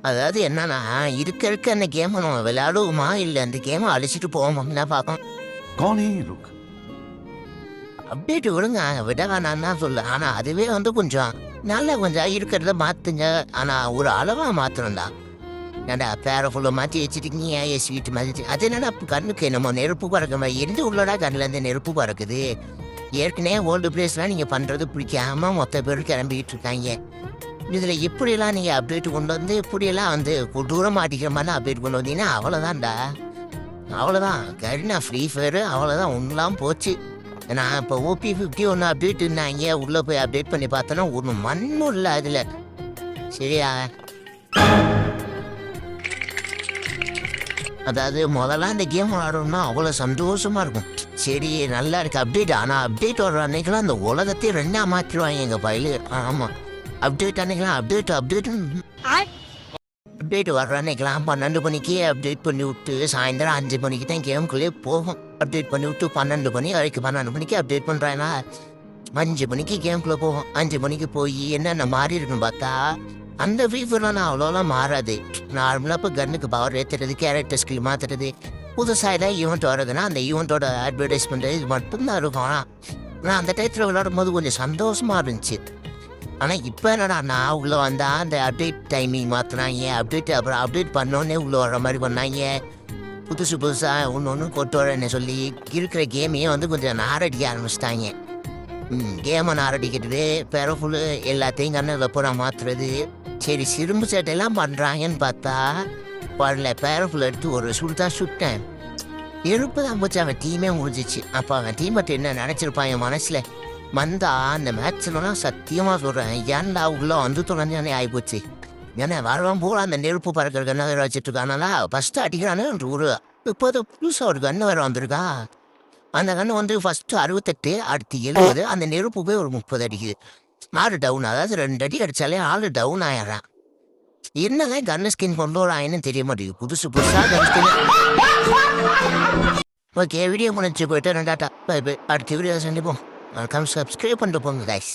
அதாவது என்னன்னா, இருக்க அந்த கேம நம்ம விளையாடுவோமா? இல்ல அந்த கேம அழிச்சிட்டு போவோமான்னு தான் பார்க்கணும். कौन है ये लोग? அப்டேட் விடுங்க. விட வேணான்னு தான் சொல்ல. ஆனா அதுவே கொஞ்சம் நல்லா கொஞ்சம் இருக்கிறத மாத்துங்க. ஆனா ஒரு அளவா மாத்தணும்டா. ஏன்டா பேர ஃபுல்லா மாத்தி வச்சுருக்கீங்க. ஸ்வீட் மாதிரி. அது என்னடா கண்ணுக்கு என்னமோ நெருப்பு பறக்க மாரி எரிஞ்சு உள்ளடா கண்ணுலேருந்து நெருப்பு பறக்குது. ஏற்கனவே ஓல்டு பிளேஸ்லாம் நீங்க பண்றது பிடிக்காம மொத்த பேரும் கிளம்பிக்கிட்டு இருக்காங்க. இதுல இப்படியெல்லாம் நீங்க அப்டேட் கொண்டு வந்து இப்படியெல்லாம் கொடூரம் மாட்டிக்கிற மாதிரிலாம் அப்டேட் கொண்டு வந்தீங்கன்னா அவ்வளோதான்டா. அவ்வளோதான். கரீனா ஃப்ரீ ஃபயரு அவ்வளோதான் ஒன்றுலாம் போச்சு. நான் இப்போ OP50 ஒன்று அப்டேட் இருந்தாங்க. உள்ளே போய் அப்டேட் பண்ணி பார்த்தோன்னா ஒன்று மண்ணும் இல்லை அதில். சரியா? அதாவது முதல்ல இந்த கேம் விளாடணும்னா அவ்வளோ சந்தோஷமாக இருக்கும். சரி நல்லா இருக்குது அப்டேட். ஆனால் அப்டேட் வர்ற அன்னைக்கெல்லாம் அந்த உலகத்தையே ரெண்டாக மாற்றிடுவாங்க எங்கள் பயிலு. ஆமாம் அப்டேட் அன்னைக்கெல்லாம் அப்டேட் வர்ற அன்னைக்கெல்லாம் 12 மணிக்கே அப்டேட் பண்ணி விட்டு சாயந்தரம் 5 மணிக்கு தான் கேமுக்குள்ளேயே போகும். அப்டேட் பண்ணி விட்டு 12 மணி வரைக்கும் 12 மணிக்கு அப்டேட் பண்ணுறாங்கன்னா 5 மணிக்கு கேமுக்குள்ளே போகும். 5 மணிக்கு போய் என்னென்ன மாறி இருக்குன்னு பார்த்தா அந்த ஃபீஃபர்லாம் நான் அவ்வளோலாம் மாறாது. நார்மலாக இப்போ கன்னுக்கு பவர் ஏற்றுறது, கேரக்டர் ஸ்கில் மாற்றுறது, புதுசாக ஏதாவது ஈவெண்ட் வர்றதுன்னா அந்த ஈவெண்ட்டோட அட்வர்டைஸ்மெண்ட் இது மட்டும்தான் இருக்கும். ஆனால் அந்த டயத்தில் விளையாடும் போது கொஞ்சம் சந்தோஷமாக இருந்துச்சு. ஆனால் இப்போ என்னடா நான் உள்ளே வந்தால் அந்த அப்டேட் டைமிங் மாற்றினாங்க. அப்புறம் அப்டேட் பண்ணோன்னே உள்ளே வர்ற மாதிரி பண்ணாங்க. புதுசாக ஒன்று கொண்டு வரேன்னு சொல்லி இருக்கிற கேமையே கொஞ்சம் நாரடிக்க ஆரம்பிச்சிட்டாங்க. கேமை நாரடிக்கிறது பெறஃபுல்லு எல்லாத்தையும் கண்ணில் பூரா மாற்றுறது. சரி சிறும்பு சேட்டையெல்லாம் பண்ணுறாங்கன்னு பார்த்தா வரல. பேரஃபுல் எடுத்து ஒரு சுட்டேன். எழுப்பு தான் போச்சு. அவன் டீமே முடிஞ்சிச்சு. அப்போ அவன் டீம் மட்டும் என்ன நினச்சிருப்பான் என் மனசில் வந்தா அந்த மேட்ச்லாம் சத்தியமாக சொல்கிறேன். ஏன்டா உள்ளே தொலைஞ்சானே ஆகிப்போச்சு. ஏன்னா வரவன் போல அந்த நெருப்பு பறக்கிற கண்ணை வேறு வச்சுட்டு இருக்கானா. ஃபஸ்ட்டு அடிக்கிறானு ஒரு இப்போது புதுசாக ஒரு கண்ணு வேறு வந்திருக்கா. அந்த கண்ணு ஃபஸ்ட்டு 68, அடுத்து 70, அந்த நெருப்பு போய் ஒரு 30 அடிக்குது. ஆள் டவுன். அதாவது 2 அடி அடித்தாலே ஆள் டவுன் ஆயிடுறான். என்னதான் கன்னு ஸ்கின் கொண்டு வராங்கன்னு தெரிய மாட்டேங்குது. புதுசாக கன் ஸ்கின். ஓகே வீடியோ முடிச்சு போயிட்டு 2 அடுத்த வீடியோ சந்திப்போம். சப்ஸ்கிரைப் பண்ணிட்டு போங்க கைஸ்.